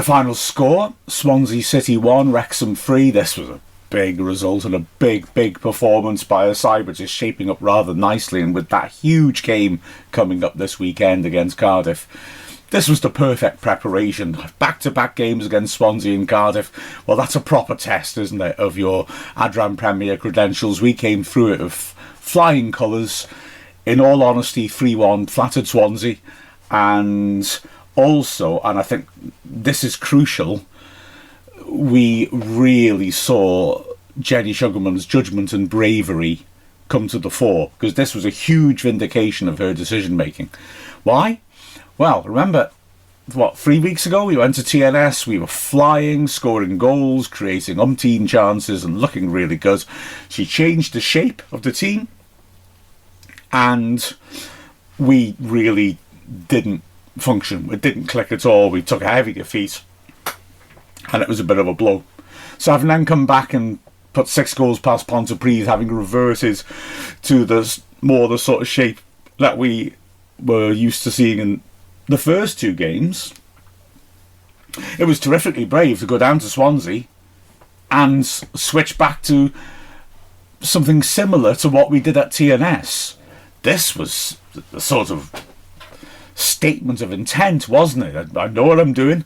final score, Swansea City 1, Wrexham 3. This was a big result and a big performance by a side which is shaping up rather nicely, and with that huge game coming up this weekend against Cardiff, this was the perfect preparation. Back-to-back games against Swansea and Cardiff. Well, that's a proper test, isn't it, of your Adran Premier credentials. We came through it with flying colours. In all honesty, 3-1 flattered Swansea. And also, and I think this is crucial, we really saw Jenny Sugarman's judgment and bravery come to the fore, because this was a huge vindication of her decision making. Why? Well, remember, 3 weeks ago we went to TNS, we were flying, scoring goals, creating umpteen chances and looking really good. She changed the shape of the team and we really didn't function. It didn't click at all. We took a heavy defeat and it was a bit of a blow. So having then come back and put 6 goals past Pontypridd, having reverted to the sort of shape that we were used to seeing in the first 2 games, it was terrifically brave to go down to Swansea and switch back to something similar to what we did at TNS. This was the sort of statement of intent, wasn't it? I know what I'm doing.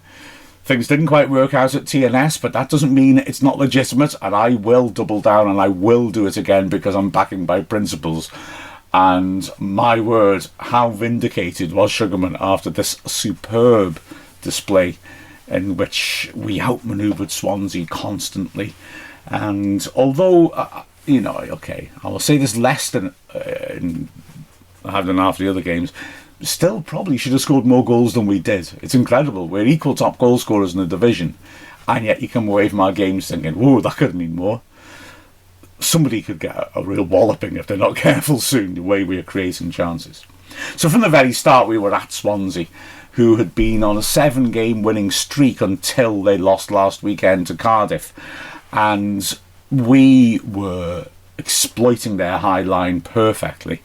Things didn't quite work out at TNS, but that doesn't mean it's not legitimate, and I will double down and I will do it again because I'm backing by principles. And my word, how vindicated was Sugarman after this superb display in which we outmanoeuvred Swansea constantly. And although, okay, I will say this less than after the other games, still probably should have scored more goals than we did. It's incredible. We're equal top goal scorers in the division, and yet you come away from our games thinking, whoa, that could mean more. Somebody could get a real walloping if they're not careful soon, the way we are creating chances. So from the very start, we were at Swansea, who had been on a 7-game winning streak until they lost last weekend to Cardiff. And we were exploiting their high line perfectly.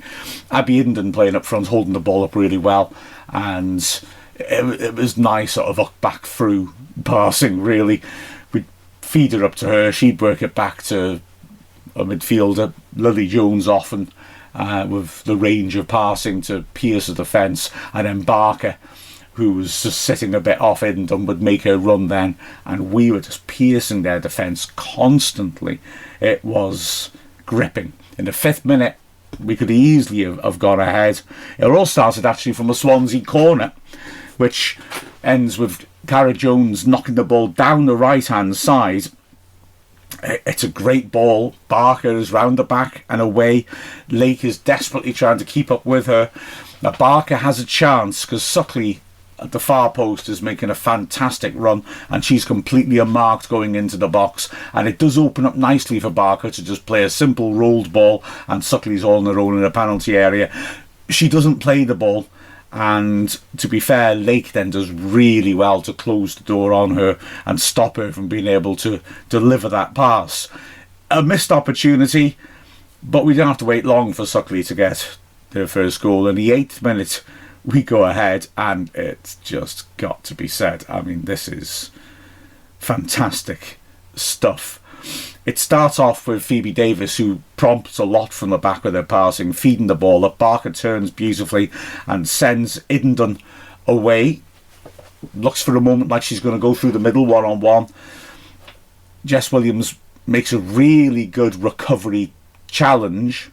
Abby Inden playing up front, holding the ball up really well. And it was nice sort of up back through passing, really. We'd feed her up to her, she'd work it back to a midfielder, Lily Jones often, with the range of passing to pierce the defence, and then Barker, who was just sitting a bit off end and would make her run then, and we were just piercing their defence constantly. It was gripping. In the 5th minute, we could easily have gone ahead. It all started actually from a Swansea corner, which ends with Cara Jones knocking the ball down the right-hand side. It's a great ball. Barker is round the back and away. Lake is desperately trying to keep up with her. Now Barker has a chance because Suckley at the far post is making a fantastic run, and she's completely unmarked going into the box, and it does open up nicely for Barker to just play a simple rolled ball, and Suckley's all on her own in the penalty area. She doesn't play the ball, and to be fair, Lake then does really well to close the door on her and stop her from being able to deliver that pass. A missed opportunity, but we didn't have to wait long for Suckley to get their first goal. In the 8th minute, we go ahead, and it's just got to be said. I mean, this is fantastic stuff. It starts off with Phoebe Davis, who prompts a lot from the back with her passing, feeding the ball up. Barker turns beautifully and sends Inden away. Looks for a moment like she's going to go through the middle one-on-one. Jess Williams makes a really good recovery challenge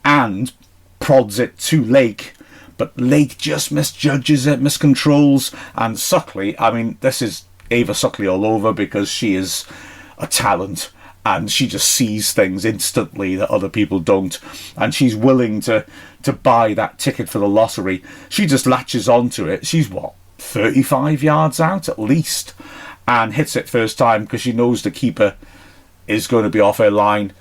and prods it to Lake, but Lake just misjudges it, miscontrols, and Suckley, I mean, this is Ava Suckley all over, because she is a talent and she just sees things instantly that other people don't, and she's willing to buy that ticket for the lottery. She just latches onto it. She's 35 yards out at least, and hits it first time because she knows the keeper is going to be off her line,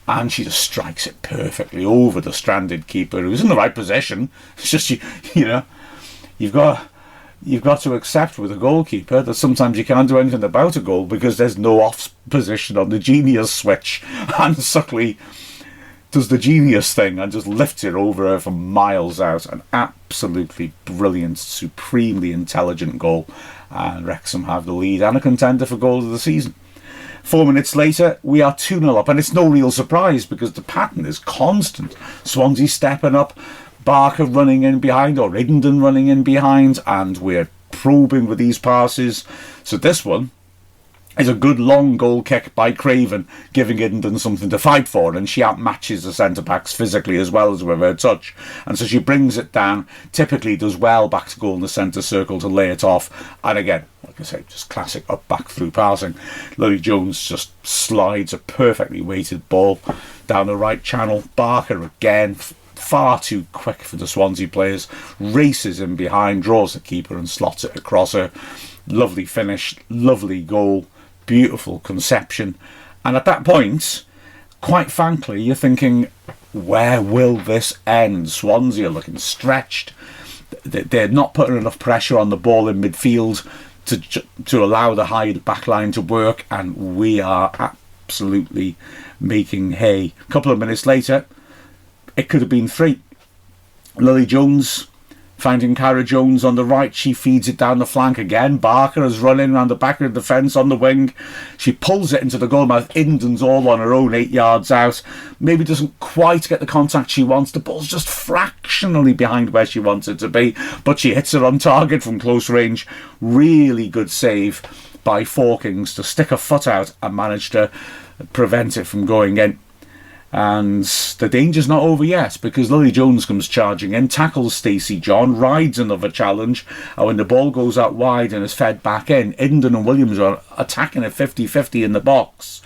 and she just strikes it perfectly over the stranded keeper, who's in the right position. It's just, you've got to accept with a goalkeeper that sometimes you can't do anything about a goal because there's no off position on the genius switch, and Suckley does the genius thing and just lifts it over her from miles out. An absolutely brilliant, supremely intelligent goal. And Wrexham have the lead and a contender for goal of the season. 4 minutes later, we are 2-0 up, and it's no real surprise because the pattern is constant. Swansea stepping up, Barker running in behind, or Iddenden running in behind, and we're probing with these passes. So this one is a good long goal kick by Craven, giving Iddenden something to fight for, and she outmatches the centre-backs physically as well as with her touch. And so she brings it down, typically does well back to goal in the centre circle to lay it off, and again, like I say, just classic up-back through passing. Lily Jones just slides a perfectly weighted ball down the right channel. Barker again, far too quick for the Swansea players, races in behind, draws the keeper and slots it across her. Lovely finish, lovely goal, beautiful conception. And at that point, quite frankly, you're thinking, where will this end? Swansea are looking stretched. They're not putting enough pressure on the ball in midfield to allow the high back line to work, and we are absolutely making hay. A couple of minutes later, it could have been 3. Lily Jones finding Cara Jones on the right. She feeds it down the flank again. Barker is running around the back of the defence on the wing. She pulls it into the goalmouth. Idden's all on her own 8 yards out. Maybe doesn't quite get the contact she wants. The ball's just fractionally behind where she wants it to be, but she hits it on target from close range. Really good save by Fawkins to stick her foot out and manage to prevent it from going in. And the danger's not over yet, because Lily Jones comes charging in, tackles Stacey John, rides another challenge, and when the ball goes out wide and is fed back in, Iddenden and Williams are attacking it 50-50 in the box.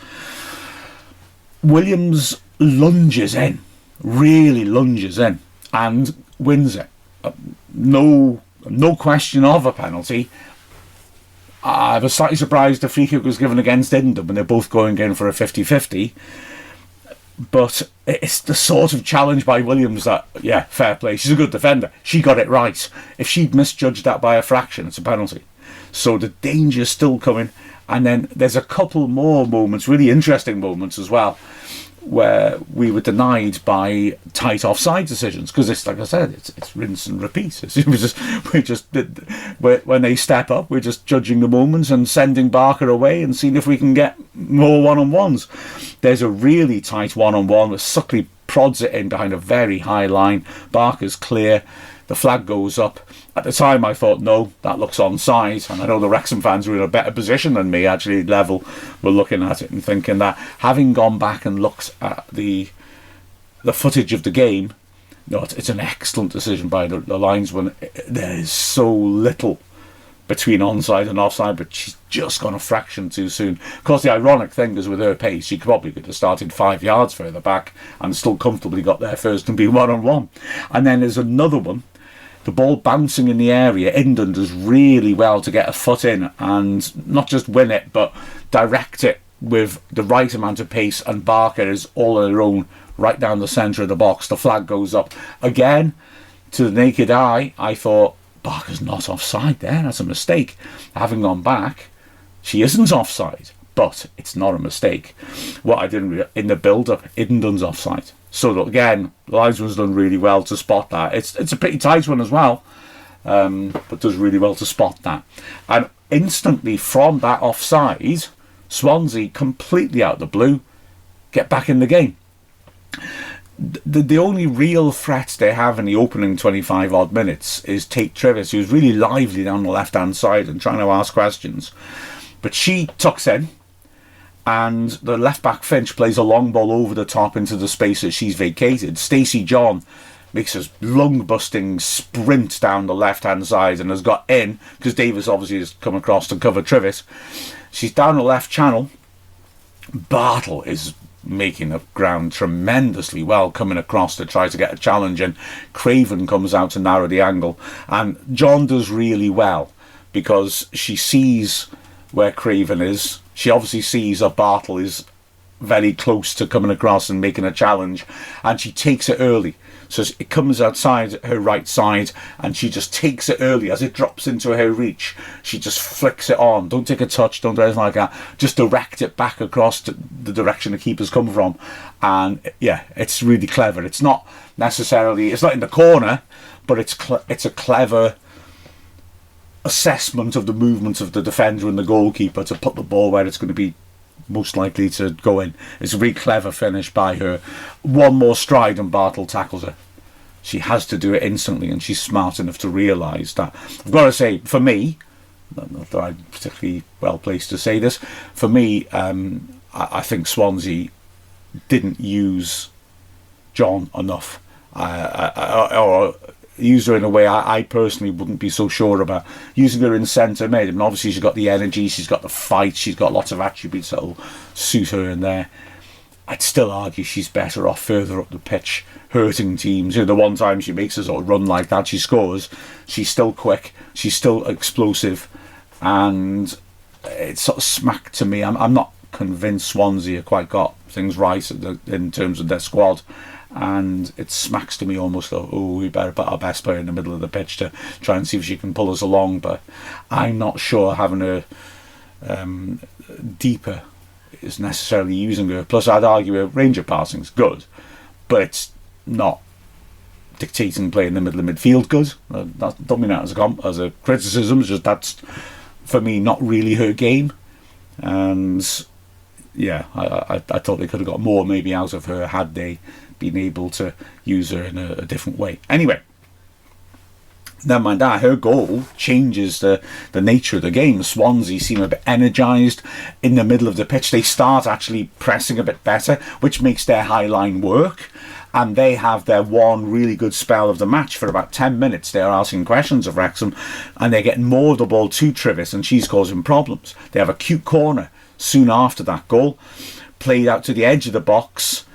Williams lunges in, really lunges in, and wins it. No question of a penalty. I was slightly surprised the free kick was given against Iddenden when they're both going in for a 50-50. But it's the sort of challenge by Williams that, yeah, fair play. She's a good defender. She got it right. If she'd misjudged that by a fraction, it's a penalty. So the danger's still coming. And then there's a couple more moments, really interesting moments as well, where we were denied by tight offside decisions, because it's, like I said, it's rinse and repeat. When they step up, we're just judging the moments and sending Barker away and seeing if we can get more one-on-ones. There's a really tight one-on-one where Suckley prods it in behind a very high line. Barker's clear. The flag goes up. At the time, I thought, no, that looks onside. And I know the Wrexham fans were in a better position than me, actually, level, were looking at it and thinking that, having gone back and looked at the footage of the game, no, it's an excellent decision by the linesman. There is so little between onside and offside, but she's just gone a fraction too soon. Of course, the ironic thing is, with her pace, she probably could have started 5 yards further back and still comfortably got there first and be one-on-one. And then there's another one. The ball bouncing in the area, Iddenden does really well to get a foot in and not just win it, but direct it with the right amount of pace, and Barker is all on her own right down the centre of the box. The flag goes up. Again, to the naked eye, I thought, Barker's not offside there, that's a mistake. Having gone back, she isn't offside, but it's not a mistake. What I didn't in the build-up, Idden's offside. So again, the linesman's done really well to spot that. It's a pretty tight one as well, but does really well to spot that. And instantly from that offside, Swansea, completely out of the blue, get back in the game. The only real threat they have in the opening 25 odd minutes is Tate Trivis, who's really lively down the left hand side and trying to ask questions. But she tucks in, and the left back Finch plays a long ball over the top into the space that she's vacated. Stacey John makes a lung-busting sprint down the left hand side and has got in, because Davis obviously has come across to cover Trivis. She's down the left channel. Bartle is making up ground tremendously well, coming across to try to get a challenge, and Craven comes out to narrow the angle, and John does really well because she sees where Craven is. She obviously sees that Bartle is very close to coming across and making a challenge, and she takes it early. So it comes outside her right side, and she just takes it early as it drops into her reach. She just flicks it on. Don't take a touch, don't do anything like that. Just direct it back across to the direction the keeper's come from. And yeah, it's really clever. It's not necessarily, it's not in the corner, but it's a clever assessment of the movement of the defender and the goalkeeper to put the ball where it's going to be most likely to go in. It's a really clever finish by her. One more stride and Bartle tackles her. She has to do it instantly, and she's smart enough to realise that. I've got to say, for me, not that I'm particularly well placed to say this, for me, I think Swansea didn't use John enough, or used her in a way I personally wouldn't be so sure about. Using her in centre mid, I mean, obviously she's got the energy, she's got the fight, she's got lots of attributes that will suit her in there. I'd still argue she's better off further up the pitch, hurting teams. You know, the one time she makes a sort of run like that, she scores, she's still quick, she's still explosive, and it's sort of smacked to me. I'm not convinced Swansea have quite got things right in terms of their squad. And it smacks to me almost like, oh, we better put our best player in the middle of the pitch to try and see if she can pull us along. But I'm not sure having her deeper is necessarily using her. Plus, I'd argue her range of passing is good, but it's not dictating play in the middle of midfield good. Don't mean that as a criticism. It's just that's, for me, not really her game. And yeah, I thought they could have got more maybe out of her had they been able to use her in a different way. Anyway, never mind that, her goal changes the nature of the game. Swansea seem a bit energised in the middle of the pitch. They start actually pressing a bit better, which makes their high line work, and they have their one really good spell of the match. For about 10 minutes they are asking questions of Wrexham, and they're getting more of the ball to Griffiths, and she's causing problems. They have a cute corner soon after that goal, played out to the edge of the box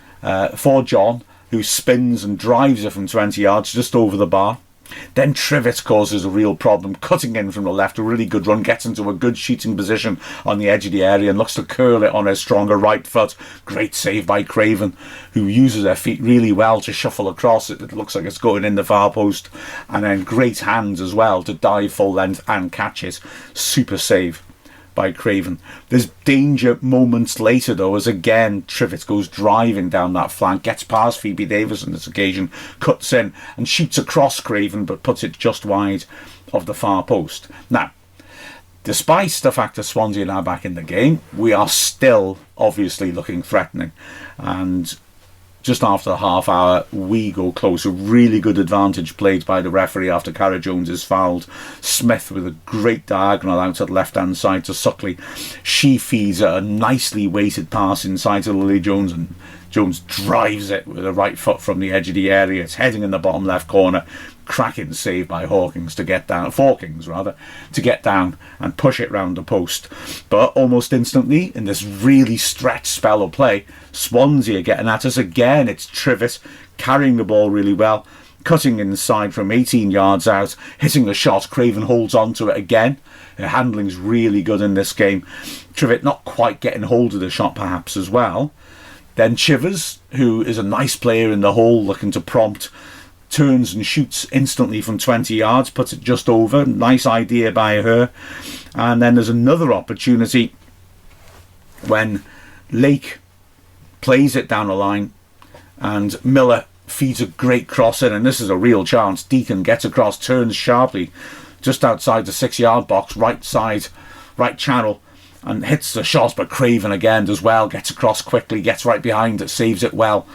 for John, who spins and drives it from 20 yards just over the bar. Then Griffiths causes a real problem, cutting in from the left, a really good run, gets into a good shooting position on the edge of the area and looks to curl it on her stronger right foot. Great save by Craven, who uses her feet really well to shuffle across it. It looks like it's going in the far post. And then great hands as well to dive full length and catch it. Super save by Craven. There's danger moments later though, as again Griffiths goes driving down that flank, gets past Phoebe Davis on this occasion, cuts in and shoots across Craven, but puts it just wide of the far post. Now, despite the fact that Swansea are now back in the game, we are still obviously looking threatening, and just after a half hour, we go close. A really good advantage played by the referee after Cara Jones is fouled. Smith with a great diagonal out at the left-hand side to Suckley. She feeds a nicely weighted pass inside to Lily Jones, and Jones drives it with a right foot from the edge of the area. It's heading in the bottom left corner. Cracking save by Fawkins to get down and push it round the post. But almost instantly, in this really stretched spell of play, Swansea are getting at us again. It's Griffiths carrying the ball really well, cutting inside from 18 yards out, hitting the shot. Craven holds on to it again. Her handling's really good in this game. Griffiths not quite getting hold of the shot perhaps as well. Then Chivers, who is a nice player in the hole, looking to prompt, turns and shoots instantly from 20 yards, puts it just over. Nice idea by her. And then there's another opportunity when Lake plays it down the line and Miller feeds a great cross in, and this is a real chance. Deacon gets across, turns sharply just outside the 6-yard box, right side, right channel, and hits the shot, but Craven again does well, gets across quickly, gets right behind it, saves it well.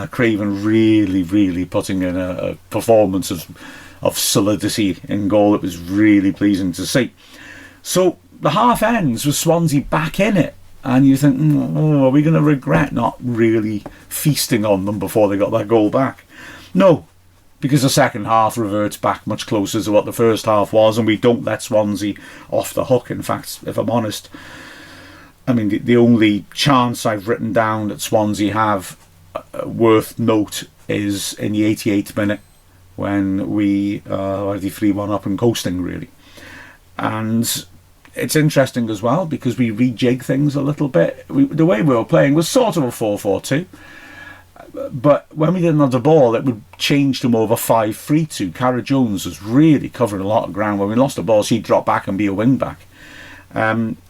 Craven really putting in a performance of solidity in goal. It was really pleasing to see. So the half ends with Swansea back in it, and you think, are we going to regret not really feasting on them before they got that goal back? No, because the second half reverts back much closer to what the first half was, and we don't let Swansea off the hook. In fact, if I'm honest, I mean, the only chance I've written down that Swansea have worth note is in the 88th minute when we are already 3-1 up and coasting really, and it's interesting as well because we rejig things a little bit. The way we were playing was sort of a 4-4-2. But when we didn't have the ball, it would change to more of a 5-3-2. Cara Jones was really covering a lot of ground. When we lost the ball, she'd drop back and be a wing back.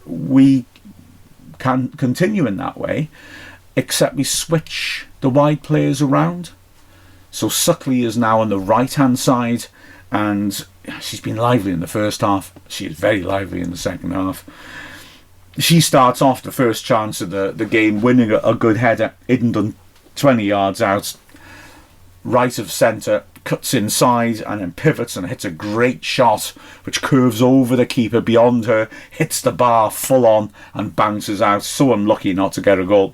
We can continue in that way, except we switch the wide players around. So Suckley is now on the right-hand side, and she's been lively in the first half. She is very lively in the second half. She starts off the first chance of the game, winning a good header. Idden 20 yards out, right of centre, cuts inside and then pivots and hits a great shot which curves over the keeper beyond her, hits the bar full on and bounces out. So unlucky not to get a goal.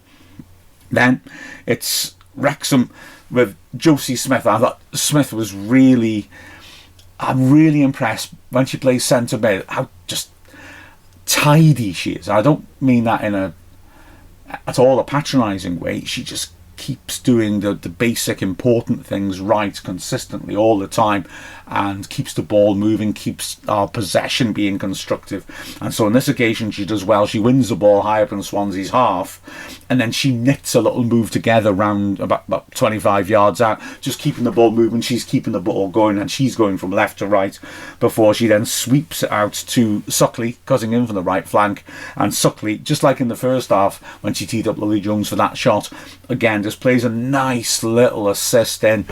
Then it's Wrexham with Josie Smith. I thought Smith was I'm really impressed when she plays centre mid, how just tidy she is. I don't mean that in at all a patronising way. She just keeps doing the basic important things right consistently all the time and keeps the ball moving, keeps our possession being constructive. And so on this occasion she does well. She wins the ball high up in Swansea's half and then she knits a little move together round about 25 yards out, just keeping the ball moving. She's keeping the ball going and she's going from left to right before she then sweeps it out to Suckley, cutting in from the right flank. And Suckley, just like in the first half when she teed up Lily Jones for that shot, again just plays a nice little assist in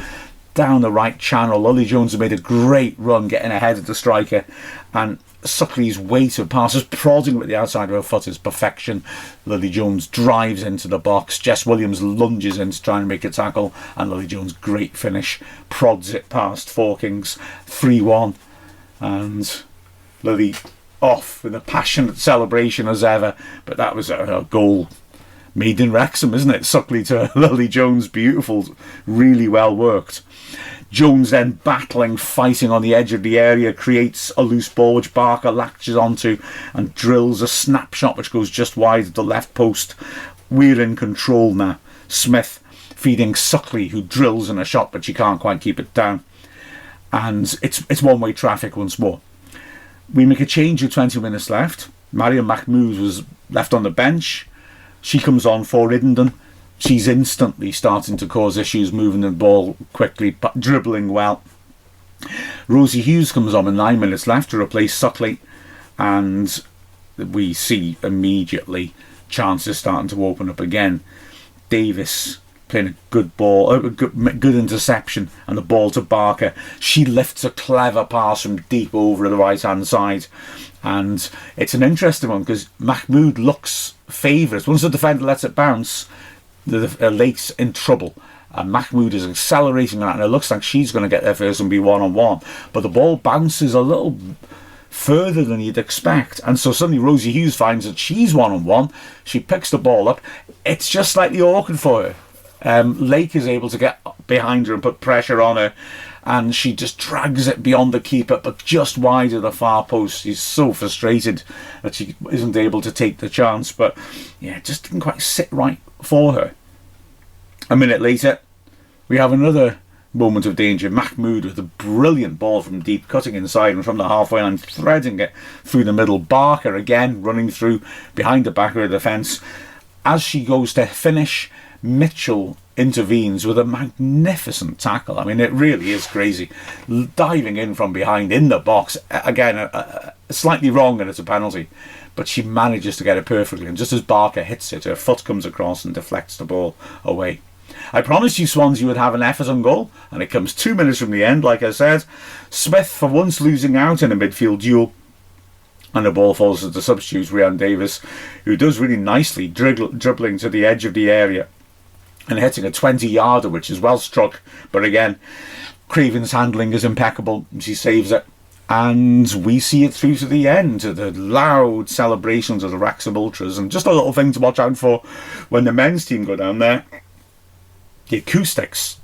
down the right channel. Lily Jones has made a great run getting ahead of the striker, and Suckley's weight of passes, prodding with the outside of her foot, is perfection. Lily Jones drives into the box. Jess Williams lunges in to try and make a tackle, and Lily Jones, great finish, prods it past Forkings. 3-1, and Lily off with a passionate celebration as ever. But that was a goal made in Wrexham, isn't it? Suckley to Lily Jones, beautiful, really well worked. Jones then battling, fighting on the edge of the area, creates a loose ball which Barker latches onto and drills a snapshot which goes just wide of the left post. We're in control now. Smith feeding Suckley, who drills in a shot but she can't quite keep it down. And it's one-way traffic once more. We make a change with 20 minutes left. Mariam Mahmood was left on the bench. She comes on for Iddenden. She's instantly starting to cause issues, moving the ball quickly, dribbling well. Rosie Hughes comes on with 9 minutes left to replace Suckley, and we see immediately chances starting to open up again. Davis playing a good ball, good interception, and the ball to Barker. She lifts a clever pass from deep over the right hand side, and it's an interesting one because Mahmood looks favourite. Once the defender lets it bounce, the Lake's in trouble, and Mahmood is accelerating that, and it looks like she's going to get there first and be one-on-one, but the ball bounces a little further than you'd expect, and so suddenly Rosie Hughes finds that she's one-on-one. She picks the ball up. It's just slightly awkward for her. Lake is able to get behind her and put pressure on her, and she just drags it beyond the keeper but just wide of the far post. She's so frustrated that she isn't able to take the chance, but yeah, it just didn't quite sit right for her. A minute later we have another moment of danger. Mahmood with a brilliant ball from deep, cutting inside and from the halfway line, threading it through the middle. Barker again running through behind the back of the defence. As she goes to finish, Mitchell intervenes with a magnificent tackle. I mean, it really is crazy. Diving in from behind in the box. Again, slightly wrong and it's a penalty, but she manages to get it perfectly. And just as Barker hits it, her foot comes across and deflects the ball away. I promised you Swansea would have an Everton goal, and it comes 2 minutes from the end, like I said. Smith, for once, losing out in a midfield duel, and the ball falls to the substitute, Rhian Davis, who does really nicely, dribbling to the edge of the area and hitting a 20-yarder, which is well struck. But again, Craven's handling is impeccable. She saves it. And we see it through to the end, to the loud celebrations of the Wrexham Ultras. And just a little thing to watch out for when the men's team go down there. The acoustics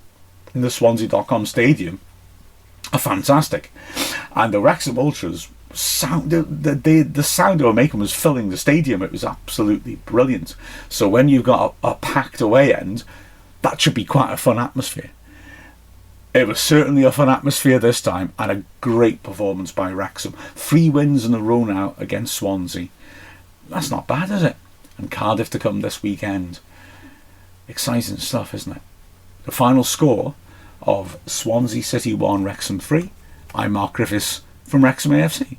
in the Swansea.com stadium are fantastic. And the Wrexham Ultras, the sound they were making was filling the stadium. It was absolutely brilliant. So when you've got a packed away end, that should be quite a fun atmosphere. It was certainly a fun atmosphere this time, and a great performance by Wrexham. 3 wins in a row now against Swansea. That's not bad, is it? And Cardiff to come this weekend. Exciting stuff, isn't it? The final score of Swansea City 1, Wrexham 3. I'm Mark Griffiths from Wrexham AFC.